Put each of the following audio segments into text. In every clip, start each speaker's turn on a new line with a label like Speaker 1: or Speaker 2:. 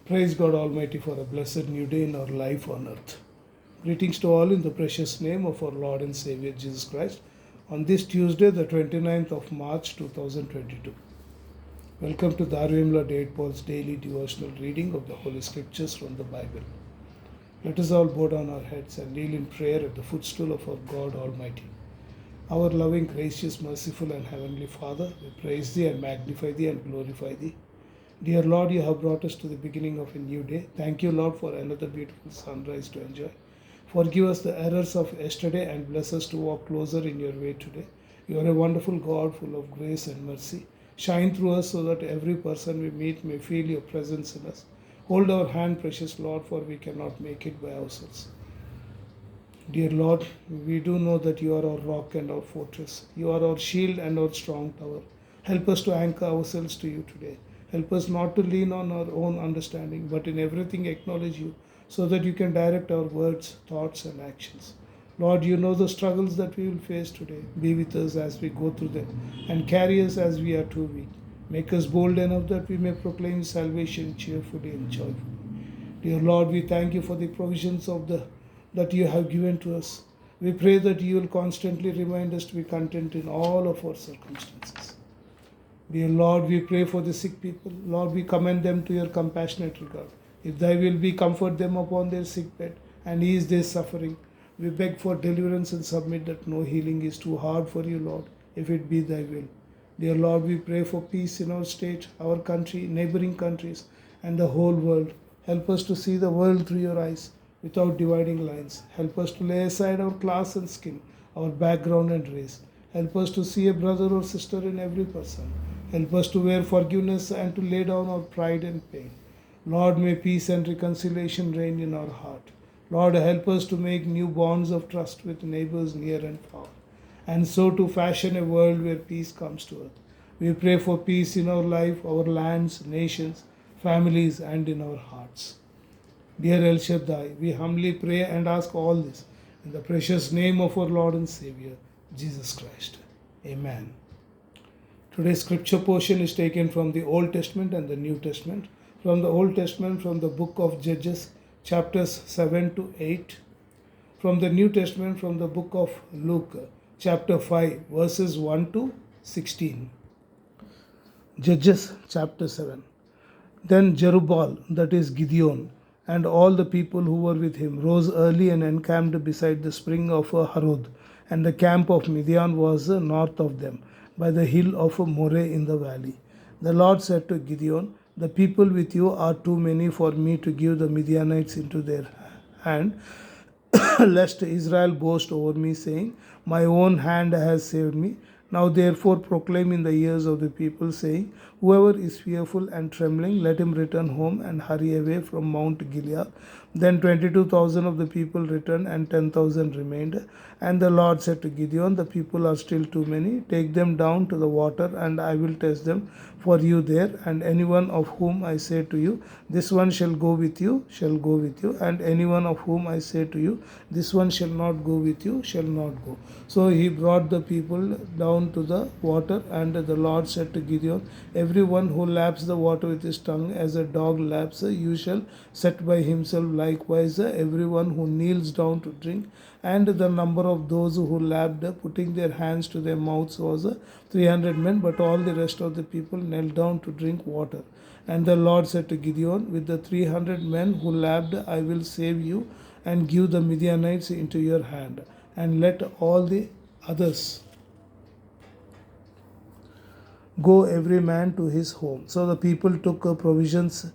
Speaker 1: Praise God Almighty for a blessed new day in our life on earth. Greetings to all in the precious name of our Lord and Savior Jesus Christ on this Tuesday, the 29th of March 2022. Welcome to Darvimla Date Paul's daily devotional reading of the Holy Scriptures from the Bible. Let us all bow down our heads and kneel in prayer at the footstool of our God Almighty. Our loving, gracious, merciful, and heavenly Father, we praise Thee and magnify Thee and glorify Thee. Dear Lord, you have brought us to the beginning of a new day. Thank you, Lord, for another beautiful sunrise to enjoy. Forgive us the errors of yesterday and bless us to walk closer in your way today. You are a wonderful God full of grace and mercy. Shine through us so that every person we meet may feel your presence in us. Hold our hand, precious Lord, for we cannot make it by ourselves. Dear Lord, we do know that you are our rock and our fortress. You are our shield and our strong tower. Help us to anchor ourselves to you today. Help us not to lean on our own understanding, but in everything acknowledge you, so that you can direct our words, thoughts, and actions. Lord, you know the struggles that we will face today. Be with us as we go through them, and carry us as we are too weak. Make us bold enough that we may proclaim salvation cheerfully and joyfully. Dear Lord, we thank you for the provisions that you have given to us. We pray that you will constantly remind us to be content in all of our circumstances. Dear Lord, we pray for the sick people. Lord, we commend them to your compassionate regard. If thy will be, comfort them upon their sick bed and ease their suffering. We beg for deliverance and submit that no healing is too hard for you, Lord, if it be thy will. Dear Lord, we pray for peace in our state, our country, neighboring countries, and the whole world. Help us to see the world through your eyes without dividing lines. Help us to lay aside our class and skin, our background and race. Help us to see a brother or sister in every person. Help us to wear forgiveness and to lay down our pride and pain. Lord, may peace and reconciliation reign in our heart. Lord, help us to make new bonds of trust with neighbors near and far, and so to fashion a world where peace comes to earth. We pray for peace in our life, our lands, nations, families, and in our hearts. Dear El Shaddai, we humbly pray and ask all this in the precious name of our Lord and Savior, Jesus Christ. Amen. Today's scripture portion is taken from the Old Testament and the New Testament. From the Old Testament, from the book of Judges, chapters 7 to 8. From the New Testament, from the book of Luke, chapter 5, verses 1 to 16. Judges chapter 7. Then Jerubbaal, that is Gideon, and all the people who were with him rose early and encamped beside the spring of Harod, and the camp of Midian was north of them, by the hill of Moreh in the valley. The Lord said to Gideon, the people with you are too many for me to give the Midianites into their hand, lest Israel boast over me, saying, my own hand has saved me. Now therefore proclaim in the ears of the people, saying, whoever is fearful and trembling, let him return home and hurry away from Mount Gilead. Then 22,000 of the people returned, and 10,000 remained. And the Lord said to Gideon, the people are still too many. Take them down to the water, and I will test them for you there. And anyone of whom I say to you, this one shall go with you, shall go with you. And anyone of whom I say to you, this one shall not go with you, shall not go. So he brought the people down to the water, and the Lord said to Gideon, everyone who laps the water with his tongue as a dog laps, you shall set by himself. Likewise, everyone who kneels down to drink. And the number of those who lapped, putting their hands to their mouths, was 300 men, but all the rest of the people knelt down to drink water. And the Lord said to Gideon, with the 300 men who lapped, I will save you and give the Midianites into your hand, and let all the others go every man to his home. So the people took provisions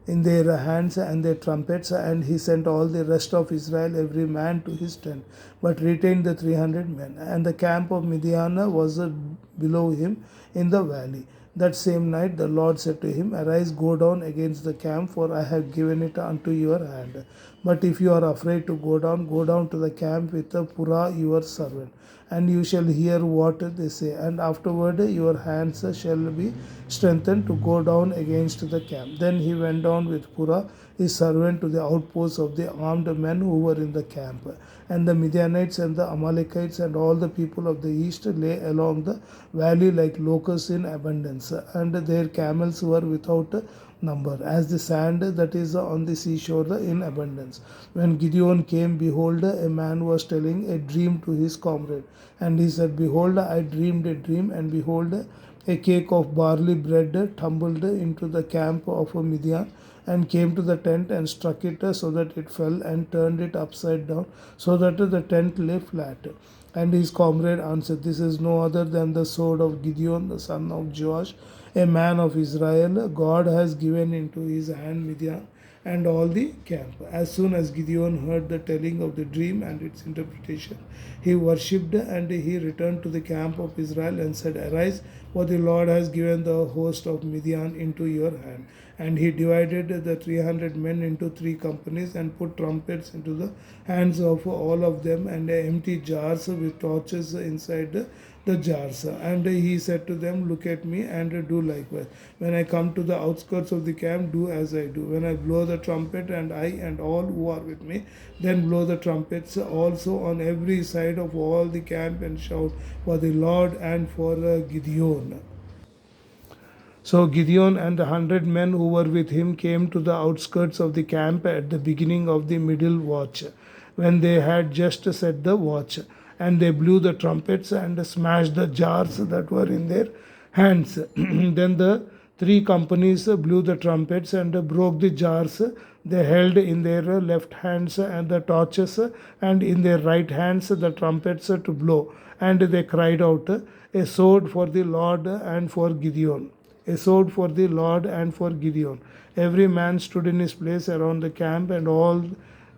Speaker 1: in their hands and their trumpets, and he sent all the rest of Israel, every man to his tent, but retained the 300 men. And the camp of Midian was below him in the valley. That same night the Lord said to him, arise, go down against the camp, for I have given it unto your hand. But if you are afraid to go down to the camp with Purah your servant, and you shall hear what they say, and afterward your hands shall be strengthened to go down against the camp. Then he went down with Purah his servant to the outposts of the armed men who were in the camp. And the Midianites and the Amalekites and all the people of the east lay along the valley like locusts in abundance, and their camels were without number, as the sand that is on the seashore in abundance. When Gideon came, behold, a man was telling a dream to his comrade. And he said, Behold, I dreamed a dream, and behold, a cake of barley bread tumbled into the camp of Midian and came to the tent and struck it so that it fell and turned it upside down so that the tent lay flat. And his comrade answered, This is no other than the sword of Gideon, the son of Joash, a man of Israel. God has given into his hand Midian and all the camp. As soon as Gideon heard the telling of the dream and its interpretation, he worshipped and he returned to the camp of Israel and said, Arise, for the Lord has given the host of Midian into your hand. And he divided the 300 men into 3 companies and put trumpets into the hands of all of them and empty jars with torches inside the jars. And he said to them, Look at me and do likewise. When I come to the outskirts of the camp, do as I do. When I blow the trumpet, and I and all who are with me, then blow the trumpets also on every side of all the camp and shout for the Lord and for Gideon. So Gideon and the 100 men who were with him came to the outskirts of the camp at the beginning of the middle watch, when they had just set the watch. And they blew the trumpets and smashed the jars that were in their hands. Then the 3 companies blew the trumpets and broke the jars they held in their left hands and the torches, and in their right hands the trumpets to blow. And they cried out, A sword for the Lord and for Gideon. A sword for the Lord and for Gideon. Every man stood in his place around the camp, and all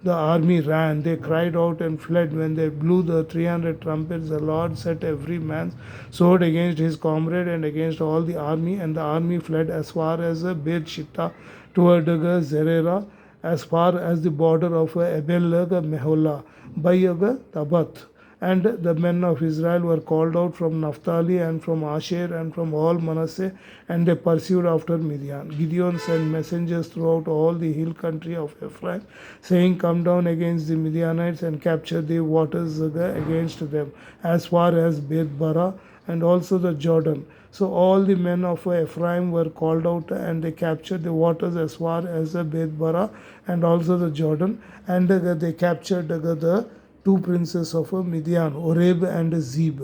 Speaker 1: the army ran. They cried out and fled. When they blew the 300 trumpets, the Lord set every man's sword against his comrade and against all the army, and the army fled as far as Beth Shittah toward Zerera, as far as the border of Abel Meholah by Tabath. And the men of Israel were called out from Naphtali and from Asher and from all Manasseh, and they pursued after Midian. Gideon sent messengers throughout all the hill country of Ephraim, saying, Come down against the Midianites and capture the waters against them, as far as Beth Barah and also the Jordan. So all the men of Ephraim were called out, and they captured the waters as far as Beth Barah and also the Jordan, and they captured the 2 princes of Midian, Oreb and Zeb.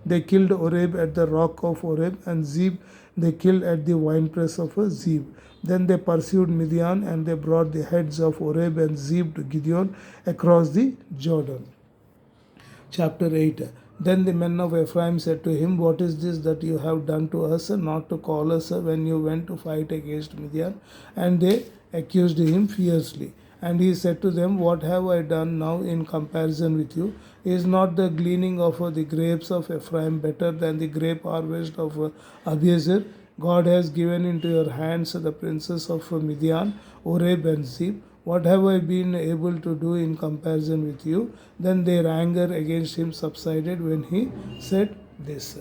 Speaker 1: They killed Oreb at the rock of Oreb, and Zeb they killed at the winepress of Zeb. Then they pursued Midian, and they brought the heads of Oreb and Zeb to Gideon across the Jordan. Chapter 8. Then the men of Ephraim said to him, What is this that you have done to us, not to call us when you went to fight against Midian? And they accused him fiercely. And he said to them, What have I done now in comparison with you? Is not the gleaning of the grapes of Ephraim better than the grape harvest of Abiezer? God has given into your hands the princes of Midian, Oreb and Zeb. What have I been able to do in comparison with you? Then their anger against him subsided when he said this.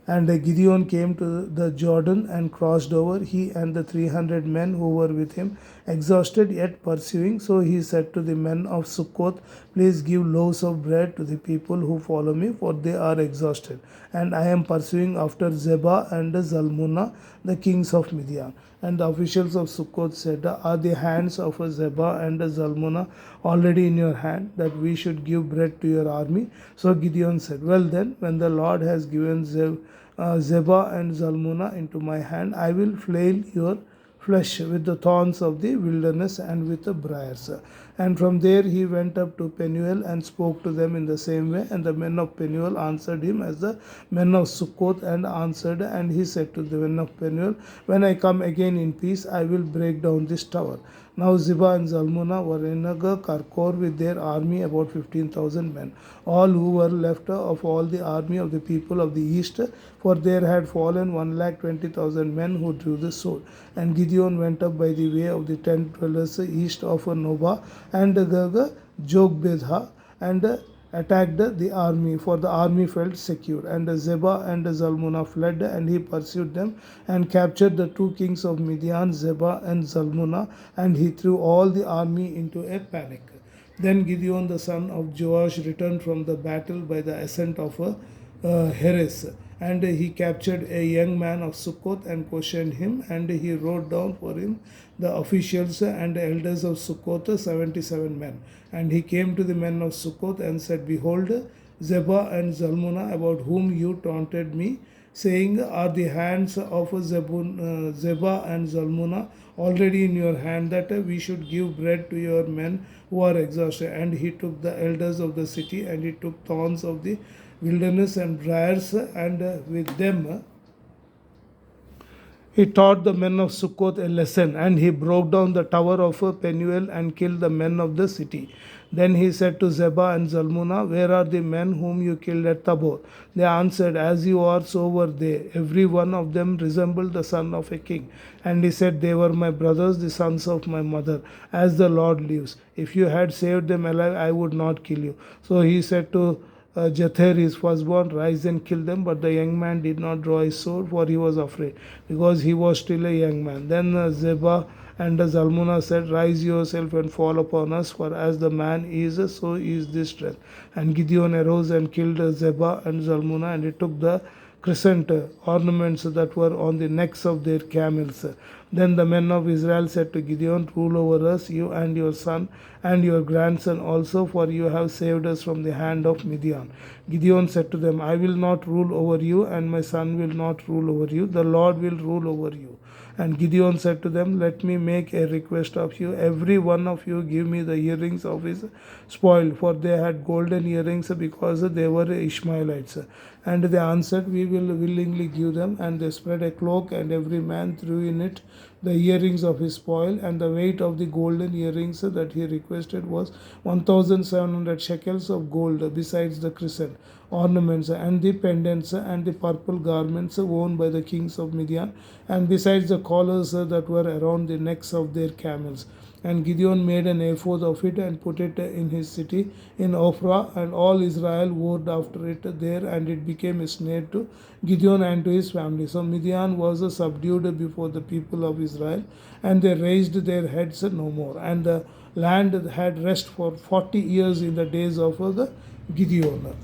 Speaker 1: And Gideon came to the Jordan and crossed over, he and the 300 men who were with him, exhausted yet pursuing. So he said to the men of Sukkoth, Please give loaves of bread to the people who follow me, for they are exhausted. And I am pursuing after Zebah and Zalmunna, the kings of Midian. And the officials of Sukkoth said, Are the hands of Zebah and Zalmunna already in your hand, that we should give bread to your army? So Gideon said, Well then, when the Lord has given Zebah and Zalmunna into my hand, I will flail your flesh with the thorns of the wilderness and with the briars. And from there he went up to Penuel and spoke to them in the same way. And the men of Penuel answered him as the men of Sukkoth and answered. And he said to the men of Penuel, When I come again in peace, I will break down this tower. Now Zebah and Zalmunna were in Karkor with their army, about 15,000 men, all who were left of all the army of the people of the east, for there had fallen 120,000 men who drew the sword. And Gideon went up by the way of the tent dwellers east of Nobah and Jogbedha, and attacked the army, for the army felt secure. And Zebah and Zalmunna fled, and he pursued them and captured the 2 kings of Midian, Zebah and Zalmunna, and he threw all the army into a panic. Then Gideon the son of Joash returned from the battle by the ascent of Heres, And he captured a young man of Sukkot and questioned him, and he wrote down for him the officials and the elders of Sukkot, 77 men. And he came to the men of Sukkot and said, Behold, Zebah and Zalmunna, about whom you taunted me, saying, Are the hands of Zebah and Zalmunna already in your hand, that we should give bread to your men who are exhausted? And he took the elders of the city, and he took thorns of the wilderness and briars, and with them he taught the men of Sukkot a lesson, and he broke down the tower of Penuel and killed the men of the city. Then he said to Zebah and Zalmunna, Where are the men whom you killed at Tabor? They answered, As you are, so were they. Every one of them resembled the son of a king. And he said, They were my brothers, the sons of my mother. As the Lord lives, if you had saved them alive, I would not kill you. So he said to Jether, his firstborn, Rise and kill them. But the young man did not draw his sword, for he was afraid, because he was still a young man. Then Zebah and Zalmunna said, Rise yourself and fall upon us, for as the man is, so is this strength. And Gideon arose and killed Zebah and Zalmunna, and he took the crescent ornaments that were on the necks of their camels. Then the men of Israel said to Gideon, Rule over us, you and your son and your grandson also, for you have saved us from the hand of Midian. Gideon said to them, I will not rule over you, and my son will not rule over you. The Lord will rule over you. And Gideon said to them, Let me make a request of you. Every one of you give me the earrings of his spoil. For they had golden earrings, because they were Ishmaelites. And they answered, We will willingly give them. And they spread a cloak, and every man threw in it the earrings of his spoil. And the weight of the golden earrings that he requested was 1,700 shekels of gold, besides the crescent ornaments and the pendants and the purple garments worn by the kings of Midian, and besides the collars that were around the necks of their camels. And Gideon made an ephod of it and put it in his city in Ophrah, and all Israel wore after it there, and it became a snare to Gideon and to his family. So Midian was subdued before the people of Israel, and they raised their heads no more. And the land had rest for 40 years in the days of the Gideon.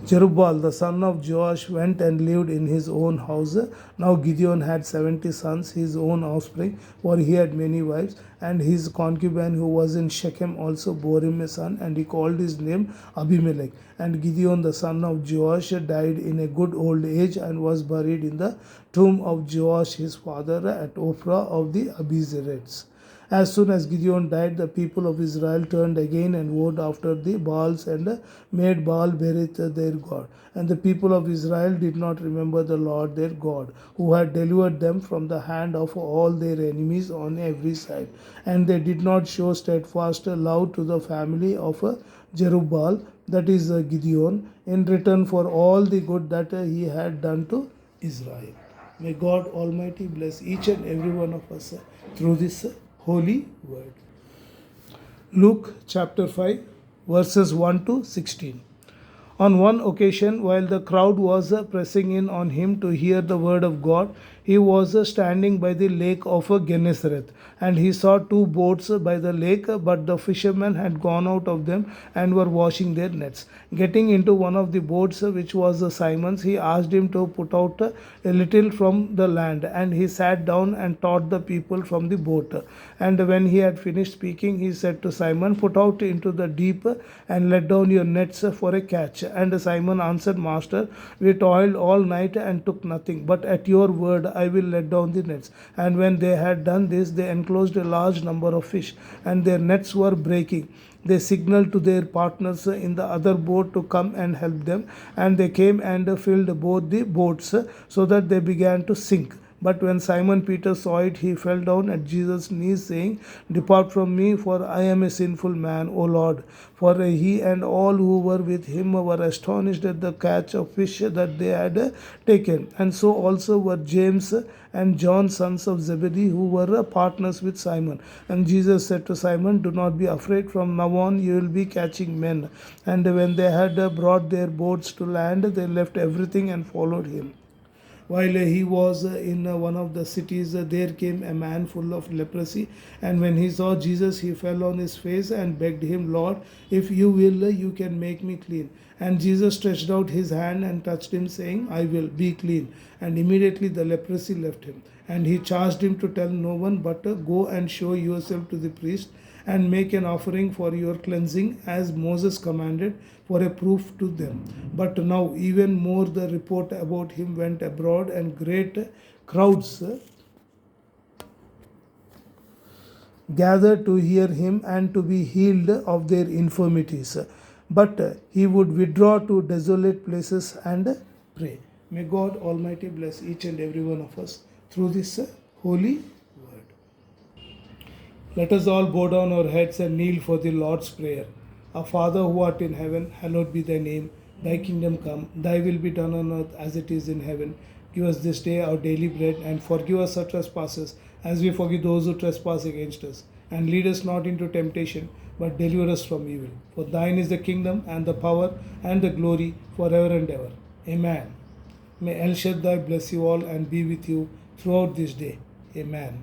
Speaker 1: Jerubbaal, the son of Joash, went and lived in his own house. Now Gideon had 70 sons, his own offspring, for he had many wives. And his concubine who was in Shechem also bore him a son, and he called his name Abimelech. And Gideon, the son of Joash, died in a good old age, and was buried in the tomb of Joash his father at Ophrah of the Abiezrites. As soon as Gideon died, the people of Israel turned again and wore after the Baals, and made Baal Berith their god. And the people of Israel did not remember the Lord their God, who had delivered them from the hand of all their enemies on every side. And they did not show steadfast love to the family of Jerubbaal, that is Gideon, in return for all the good that he had done to Israel. May God Almighty bless each and every one of us through this holy word. Luke chapter 5, verses 1 to 16. On one occasion, while the crowd was pressing in on him to hear the word of God, he was standing by the lake of Gennesareth, and he saw two boats by the lake, but the fishermen had gone out of them and were washing their nets. Getting into one of the boats, which was Simon's, he asked him to put out a little from the land, and he sat down and taught the people from the boat. And when he had finished speaking, he said to Simon, Put out into the deep and let down your nets for a catch. And Simon answered, Master, we toiled all night and took nothing, but at your word I will let down the nets. And when they had done this, they enclosed a large number of fish, and their nets were breaking. They signaled to their partners in the other boat to come and help them, and they came and filled both the boats, so that they began to sink. But when Simon Peter saw it, he fell down at Jesus' knees, saying, Depart from me, for I am a sinful man, O Lord. For he and all who were with him were astonished at the catch of fish that they had taken. And so also were James and John, sons of Zebedee, who were partners with Simon. And Jesus said to Simon, Do not be afraid, from now on you will be catching men. And when they had brought their boats to land, they left everything and followed him. While he was in one of the cities, there came a man full of leprosy. And when he saw Jesus, he fell on his face and begged him, Lord, if you will, you can make me clean. And Jesus stretched out his hand and touched him, saying, I will, be clean. And immediately the leprosy left him. And he charged him to tell no one, but go and show yourself to the priest and make an offering for your cleansing, as Moses commanded, for a proof to them. But now even more the report about him went abroad, and great crowds gathered to hear him and to be healed of their infirmities. But he would withdraw to desolate places and pray. May God Almighty bless each and every one of us through this holy word. Let us all bow down our heads and kneel for the Lord's Prayer. Our Father who art in heaven, hallowed be thy name. Thy kingdom come, thy will be done on earth as it is in heaven. Give us this day our daily bread, and forgive us our trespasses, as we forgive those who trespass against us. And lead us not into temptation, but deliver us from evil. For thine is the kingdom, and the power, and the glory, forever and ever. Amen. May El Shaddai bless you all and be with you throughout this day. Amen.